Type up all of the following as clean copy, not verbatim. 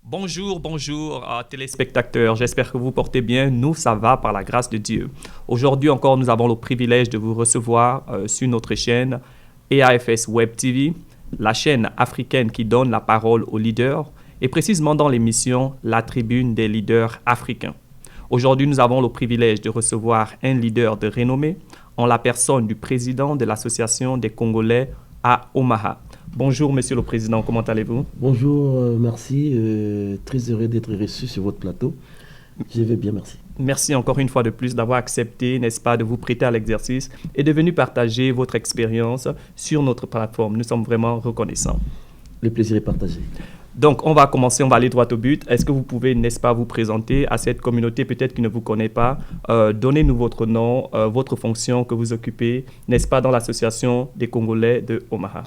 Bonjour, bonjour, téléspectateurs. J'espère que vous portez bien. Nous, ça va par la grâce de Dieu. Aujourd'hui encore, nous avons le privilège de vous recevoir sur notre chaîne EAFS Web TV, la chaîne africaine qui donne la parole aux leaders, et précisément dans l'émission La Tribune des leaders africains. Aujourd'hui, nous avons le privilège de recevoir un leader de renommée en la personne du président de l'Association des Congolais à Omaha. Bonjour, Monsieur le Président, comment allez-vous? Bonjour, merci. Très heureux d'être reçu sur votre plateau. Je vais bien, merci. Merci encore une fois de plus d'avoir accepté, n'est-ce pas, de vous prêter à l'exercice et de venir partager votre expérience sur notre plateforme. Nous sommes vraiment reconnaissants. Le plaisir est partagé. Donc, on va commencer, on va aller droit au but. Est-ce que vous pouvez, n'est-ce pas, vous présenter à cette communauté peut-être qui ne vous connaît pas? Donnez-nous votre nom, votre fonction que vous occupez, n'est-ce pas, dans l'Association des Congolais de Omaha.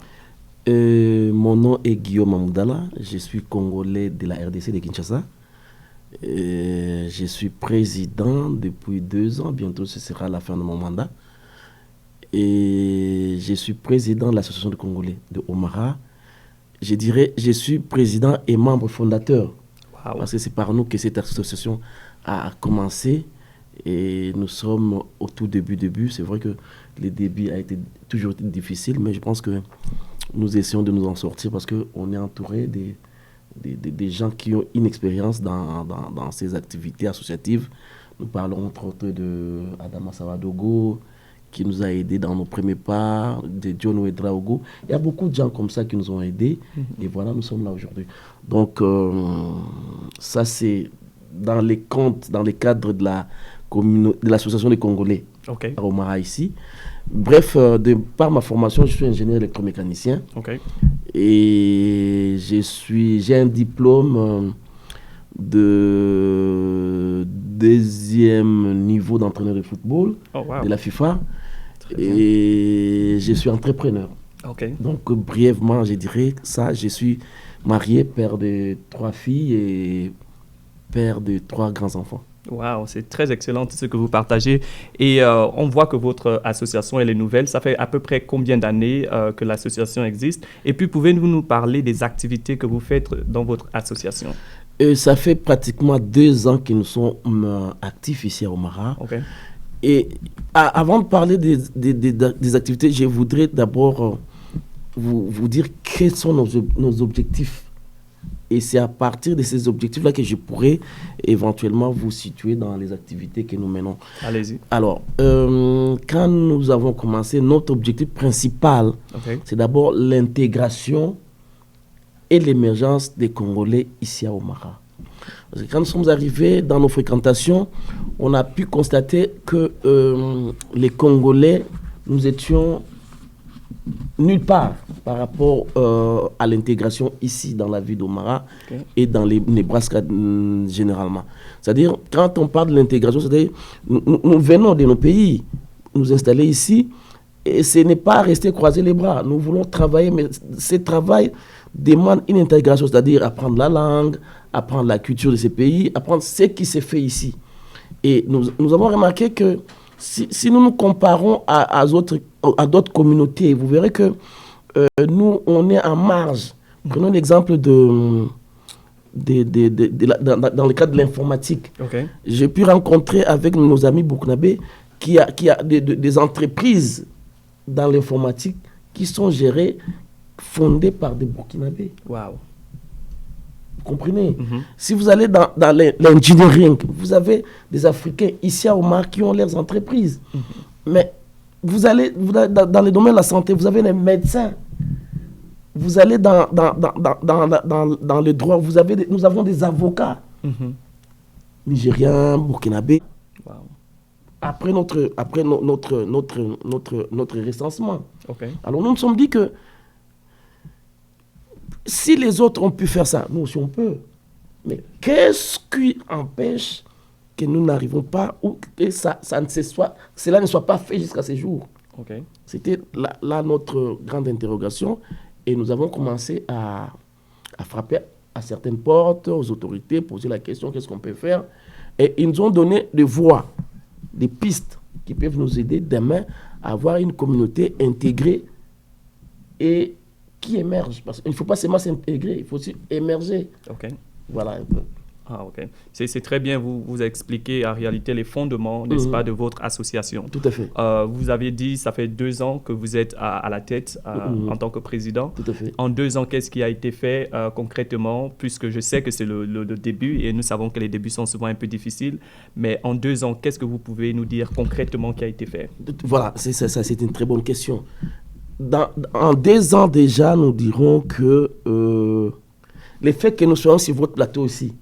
Mon nom est Guillaume Amoudala. Je suis Congolais de la RDC de Kinshasa. Je suis président depuis 2 ans. Bientôt, ce sera la fin de mon mandat. Et je suis président de l'Association des Congolais de Omaha. Je dirais, je suis président et membre fondateur. Wow. Parce que c'est par nous que cette association a commencé. Et nous sommes au tout début. C'est vrai que le début a toujours été difficile, mais je pense que nous essayons de nous en sortir parce qu'on est entouré des gens qui ont une expérience dans ces activités associatives. Nous parlons entre autres de Adama Savadogo, qui nous a aidés dans nos premiers pas, de John Ouedraogo. Il y a beaucoup de gens comme ça qui nous ont aidés. Et voilà, nous sommes là aujourd'hui. Donc, ça, c'est dans les comptes, dans les cadres de l'association des Congolais à Omaha ici. Bref, par ma formation, je suis ingénieur électromécanicien. Et j'ai un diplôme de 2e niveau d'entraîneur de football de la FIFA. Et je suis entrepreneur. Donc, brièvement, je dirais ça. Je suis marié, père de 3 filles et père de 3 grands-enfants. Wow, c'est très excellent ce que vous partagez. Et on voit que votre association, elle est nouvelle. Ça fait à peu près combien d'années que l'association existe? Et puis, pouvez-vous nous parler des activités que vous faites dans votre association? Ça fait pratiquement 2 ans que nous sommes actifs ici à Omaha. Et avant de parler des activités, je voudrais d'abord vous dire quels sont nos objectifs. Et c'est à partir de ces objectifs-là que je pourrais éventuellement vous situer dans les activités que nous menons. Allez-y. Alors, quand nous avons commencé, notre objectif principal, c'est d'abord l'intégration et l'émergence des Congolais ici à Omaha. Parce que quand nous sommes arrivés dans nos fréquentations, on a pu constater que les Congolais, nous étions nulle part par rapport à l'intégration ici dans la ville d'Omaha et dans les Nebraska généralement. C'est-à-dire, quand on parle de l'intégration, c'est-à-dire nous venons de nos pays, nous installer ici, et ce n'est pas rester croiser les bras. Nous voulons travailler, mais ce travail demande une intégration, c'est-à-dire apprendre la langue, apprendre la culture de ces pays, apprendre ce qui se fait ici. Et nous avons remarqué que si nous nous comparons à d'autres communautés, vous verrez que nous, on est en marge. Prenons l'exemple dans le cadre de l'informatique. J'ai pu rencontrer avec nos amis burkinabés qui a des entreprises dans l'informatique qui sont gérées, fondées par des burkinabés. Wow. Vous comprenez? Si vous allez dans l'engineering, vous avez des Africains ici à Omaha qui ont leurs entreprises. Mais vous allez dans le domaine de la santé, vous avez les médecins. Vous allez dans le droit, nous avons des avocats. Nigériens, burkinabés. Wow. Après notre recensement. Alors nous nous sommes dit que si les autres ont pu faire ça, nous aussi on peut. Mais qu'est-ce qui empêche que nous n'arrivons pas ou que cela ne soit pas fait jusqu'à ce jour? C'était là notre grande interrogation. Et nous avons commencé à frapper à certaines portes, aux autorités, poser la question, qu'est-ce qu'on peut faire? Et ils nous ont donné des voies, des pistes qui peuvent nous aider demain à avoir une communauté intégrée et qui émerge. Parce qu'il ne faut pas seulement s'intégrer, il faut aussi émerger. Voilà un peu. Ah, ok. C'est très bien, vous expliquez en réalité les fondements, n'est-ce pas, de votre association. Tout à fait. Vous avez dit, ça fait 2 ans que vous êtes à la tête en tant que président. Tout à fait. En 2 ans, qu'est-ce qui a été fait concrètement, puisque je sais que c'est le début et nous savons que les débuts sont souvent un peu difficiles, mais en 2 ans, qu'est-ce que vous pouvez nous dire concrètement qui a été fait? Voilà, c'est une très bonne question. En 2 ans déjà, nous dirons que le fait que nous soyons sur votre plateau aussi,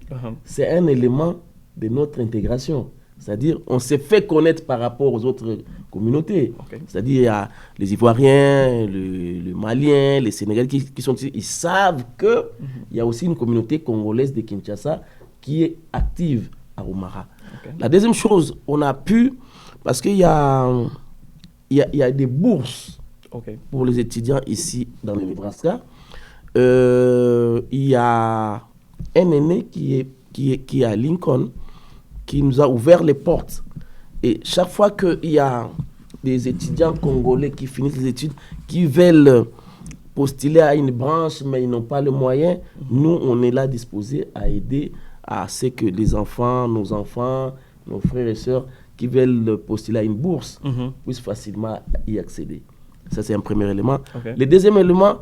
c'est un élément de notre intégration. C'est-à-dire, on s'est fait connaître par rapport aux autres communautés. Okay. C'est-à-dire, il y a les Ivoiriens, les Maliens, les Sénégalais qui sont ici. Ils savent qu'il y a aussi une communauté congolaise de Kinshasa qui est active à Oumara. Okay. La deuxième chose, on a pu, parce qu'il y a des bourses pour les étudiants ici dans le Nebraska. Il y a un aîné qui est à Lincoln qui nous a ouvert les portes. Et chaque fois qu'il y a des étudiants congolais qui finissent les études, qui veulent postuler à une branche, mais ils n'ont pas les moyens, nous, on est là disposés à aider à ce que les enfants, nos frères et sœurs qui veulent postuler à une bourse puissent facilement y accéder. Ça, c'est un premier élément. Okay. Le deuxième élément,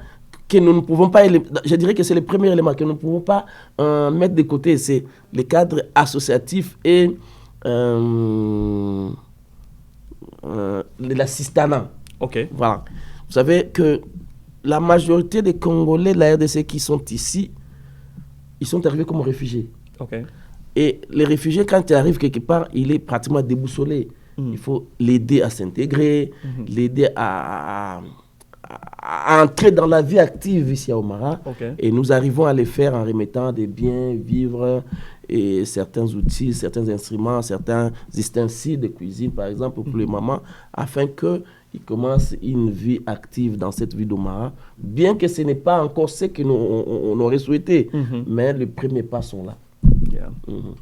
que nous ne pouvons pas, je dirais que c'est le premier élément que nous ne pouvons pas mettre de côté, c'est le cadre associatif et l'assistanat. Ok. Voilà. Vous savez que la majorité des Congolais de la RDC qui sont ici, ils sont arrivés comme réfugiés. Ok. Et les réfugiés, quand ils arrivent quelque part, il est pratiquement déboussolé. Il faut l'aider à s'intégrer, l'aider à entrer dans la vie active ici à Oumara. Et nous arrivons à les faire en remettant des biens, vivres et certains outils, certains instruments, certains ustensiles de cuisine, par exemple, pour les mamans, afin qu'ils commencent une vie active dans cette vie d'Oumara. Bien que ce n'est pas encore ce que on aurait souhaité, mais les premiers pas sont là. Yeah.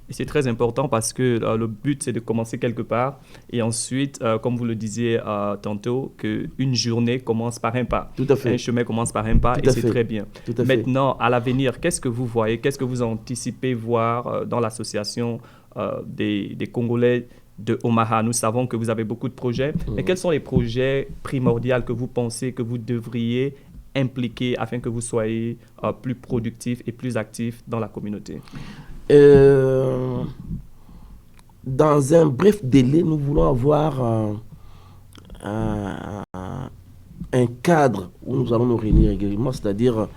Et c'est très important parce que le but, c'est de commencer quelque part et ensuite, comme vous le disiez tantôt, qu'une journée commence par un pas. Tout à fait. Un chemin commence par un pas et c'est très bien. Maintenant, à l'avenir, qu'est-ce que vous voyez, qu'est-ce que vous anticipez voir dans l'association des Congolais de Omaha? Nous savons que vous avez beaucoup de projets, mais quels sont les projets primordiaux que vous pensez que vous devriez impliquer afin que vous soyez plus productif et plus actif dans la communauté? Dans un bref délai, nous voulons avoir un cadre où nous allons nous réunir régulièrement, c'est-à-dire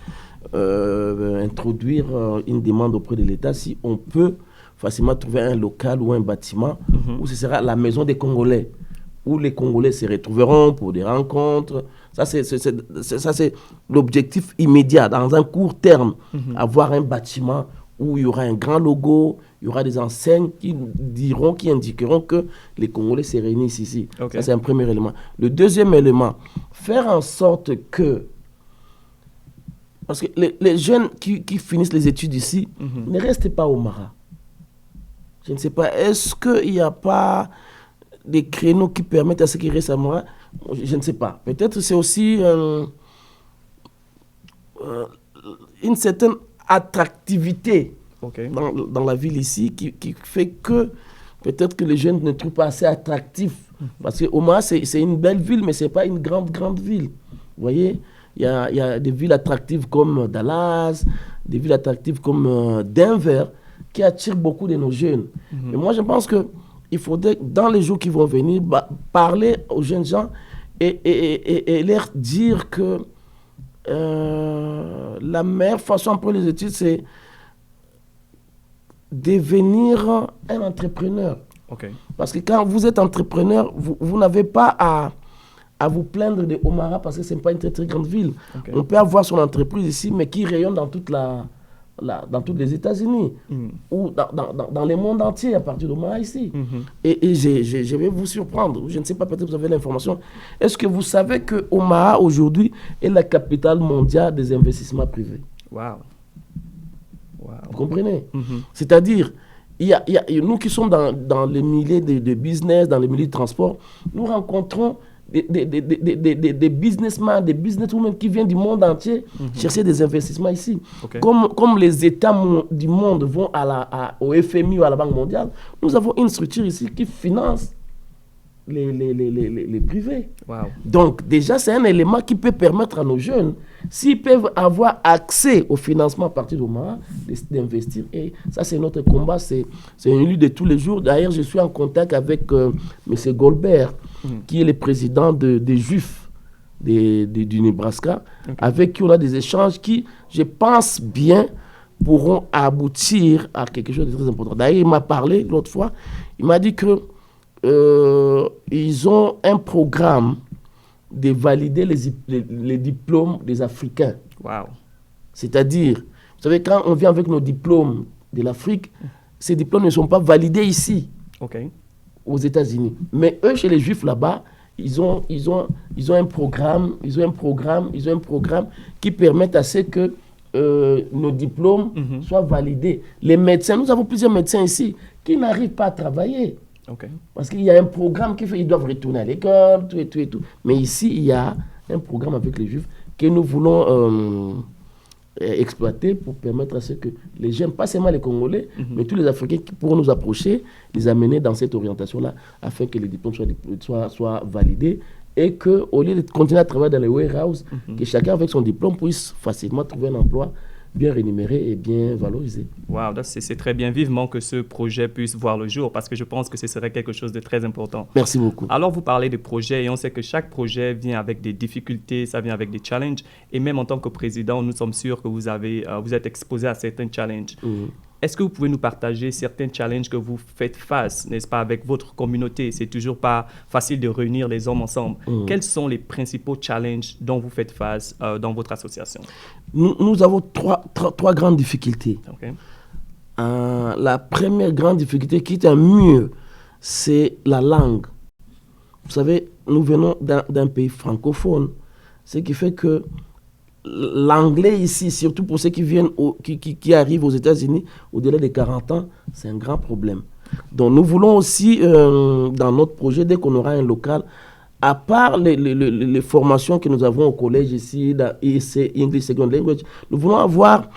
introduire une demande auprès de l'État si on peut facilement trouver un local ou un bâtiment où ce sera la maison des Congolais, où les Congolais se retrouveront pour des rencontres. Ça, c'est l'objectif immédiat, dans un court terme, avoir un bâtiment où il y aura un grand logo, il y aura des enseignes qui indiqueront que les Congolais se réunissent ici. Ça, c'est un premier élément. Le deuxième élément, faire en sorte que, parce que les jeunes qui finissent les études ici ne restent pas au Mara. Je ne sais pas, est-ce qu'il n'y a pas des créneaux qui permettent à ceux qui restent à Mara? Je ne sais pas. Peut-être c'est aussi une certaine attractivité dans la ville ici qui fait que peut-être que les jeunes ne trouvent pas assez attractif. Parce que Omaha, c'est une belle ville, mais ce n'est pas une grande ville. Vous voyez, il y a des villes attractives comme Dallas, des villes attractives comme Denver, qui attirent beaucoup de nos jeunes. Et moi, je pense qu'il faudrait, dans les jours qui vont venir, parler aux jeunes gens et leur dire que la meilleure façon pour les études, c'est devenir un entrepreneur. Parce que quand vous êtes entrepreneur, vous n'avez pas à vous plaindre de Omaha parce que ce n'est pas une très, très grande ville. On peut avoir son entreprise ici, mais qui rayonne dans dans tous les États-Unis ou dans le monde entier à partir d'Omaha ici. Et je vais vous surprendre. Je ne sais pas, peut-être que vous avez l'information. Est-ce que vous savez que Omaha aujourd'hui est la capitale mondiale des investissements privés? Wow. Vous comprenez? C'est-à-dire, nous qui sommes dans les milieux de business, dans les milieux de transport, nous rencontrons des businessmen, des businesswomen qui viennent du monde entier chercher des investissements ici. Comme les États du monde vont au FMI ou à la Banque mondiale, nous avons une structure ici qui finance les privés. Wow. Donc déjà, c'est un élément qui peut permettre à nos jeunes, s'ils peuvent avoir accès au financement à partir du Mara, d'investir. Et ça, c'est notre combat, c'est une lutte de tous les jours. D'ailleurs, je suis en contact avec M. Goldberg, qui est le président des Juifs du Nebraska, avec qui on a des échanges qui, je pense bien, pourront aboutir à quelque chose de très important. D'ailleurs, il m'a parlé l'autre fois, il m'a dit que ils ont un programme de valider les diplômes des Africains. Wow. C'est-à-dire, vous savez, quand on vient avec nos diplômes de l'Afrique, ces diplômes ne sont pas validés ici, aux États-Unis. Mais eux, chez les Juifs là-bas, ils ont un programme qui permet à ce que nos diplômes soient validés. Les médecins, nous avons plusieurs médecins ici qui n'arrivent pas à travailler. Parce qu'il y a un programme qui fait qu'ils doivent retourner à l'école, tout et tout. Mais ici, il y a un programme avec les Juifs que nous voulons exploiter pour permettre à ce que les jeunes, pas seulement les Congolais, mais tous les Africains qui pourront nous approcher, les amener dans cette orientation-là afin que les diplômes soient validés et qu'au lieu de continuer à travailler dans les warehouses, que chacun avec son diplôme puisse facilement trouver un emploi bien rémunéré et bien valorisé. Wow, c'est très bien. Vivement que ce projet puisse voir le jour parce que je pense que ce serait quelque chose de très important. Merci beaucoup. Alors, vous parlez de projets et on sait que chaque projet vient avec des difficultés, ça vient avec des challenges. Et même en tant que président, nous sommes sûrs que vous êtes exposé à certains challenges. Est-ce que vous pouvez nous partager certains challenges que vous faites face, n'est-ce pas, avec votre communauté? C'est toujours pas facile de réunir les hommes ensemble. Quels sont les principaux challenges dont vous faites face dans votre association? Nous avons trois grandes difficultés. La première grande difficulté qui est un mur, c'est la langue. Vous savez, nous venons d'un pays francophone, ce qui fait que l'anglais ici, surtout pour ceux qui viennent, qui arrivent aux États-Unis au-delà des 40 ans, c'est un grand problème. Donc nous voulons aussi, dans notre projet, dès qu'on aura un local, à part les formations que nous avons au collège ici, dans ESC, English Second Language, nous voulons avoir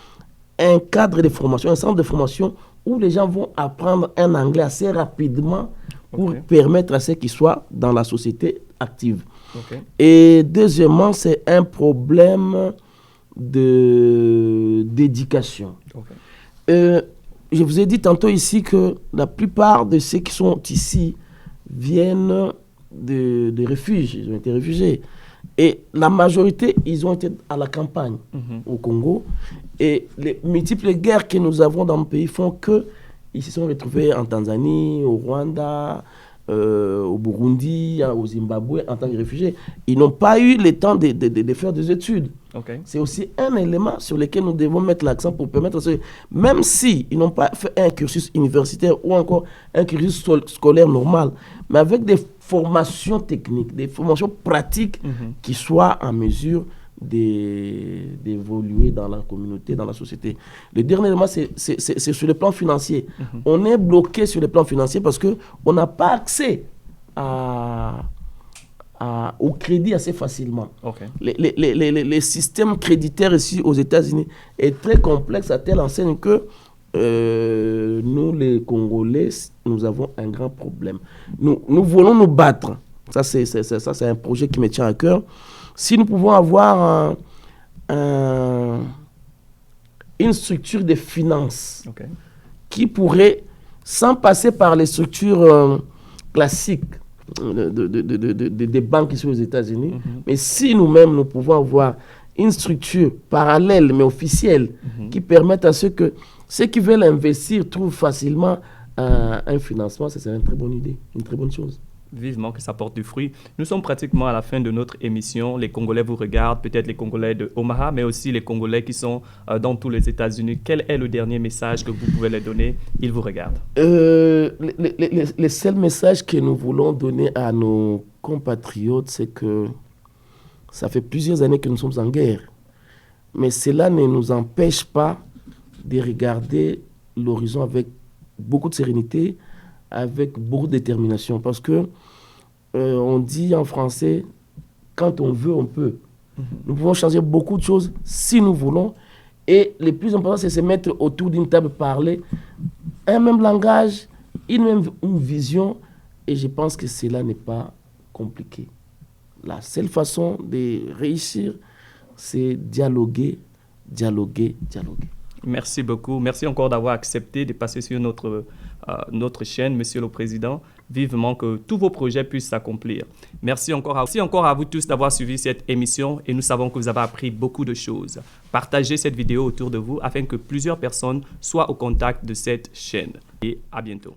un cadre de formation, un centre de formation où les gens vont apprendre un anglais assez rapidement pour permettre à ceux qui soient dans la société active. Et deuxièmement, c'est un problème d'éducation. Je vous ai dit tantôt ici que la plupart de ceux qui sont ici viennent de refuges, ils ont été réfugiés. Et la majorité, ils ont été à la campagne au Congo. Et les multiples guerres que nous avons dans le pays font qu'ils se sont retrouvés en Tanzanie, au Rwanda, au Burundi, au Zimbabwe en tant que réfugiés. Ils n'ont pas eu le temps de faire des études. C'est aussi un élément sur lequel nous devons mettre l'accent pour permettre à ceux, même s'ils n'ont pas fait un cursus universitaire ou encore un cursus scolaire normal, mais avec des formations techniques, des formations pratiques qui soient en mesure d'évoluer dans la communauté, dans la société. Le dernier élément, c'est sur le plan financier. On est bloqué sur le plan financier parce qu'on n'a pas accès au crédit assez facilement. Les systèmes créditaires ici aux États-Unis est très complexe à telle enseigne que nous, les Congolais, nous avons un grand problème. Nous voulons nous battre. Ça, c'est un projet qui me tient à cœur. Si nous pouvons avoir une structure de finances qui pourrait, sans passer par les structures classiques des banques ici aux États-Unis, mais si nous-mêmes, nous pouvons avoir une structure parallèle mais officielle qui permette à ceux qui veulent investir trouvent facilement un financement, ça serait une très bonne idée, une très bonne chose. Vivement que ça porte du fruit. Nous sommes pratiquement à la fin de notre émission. Les Congolais vous regardent, peut-être les Congolais de Omaha, mais aussi les Congolais qui sont dans tous les États-Unis. Quel est le dernier message que vous pouvez leur donner? Ils vous regardent. Les seuls messages que nous voulons donner à nos compatriotes, c'est que ça fait plusieurs années que nous sommes en guerre. Mais cela ne nous empêche pas de regarder l'horizon avec beaucoup de sérénité, avec beaucoup de détermination. Parce que on dit en français, quand on veut, on peut. Nous pouvons changer beaucoup de choses si nous voulons. Et le plus important, c'est se mettre autour d'une table, parler un même langage, une vision. Et je pense que cela n'est pas compliqué. La seule façon de réussir, c'est dialoguer, dialoguer, dialoguer. Merci beaucoup. Merci encore d'avoir accepté de passer sur notre chaîne, Monsieur le Président. Vivement que tous vos projets puissent s'accomplir. Merci encore à vous tous d'avoir suivi cette émission et nous savons que vous avez appris beaucoup de choses. Partagez cette vidéo autour de vous afin que plusieurs personnes soient au contact de cette chaîne. Et à bientôt.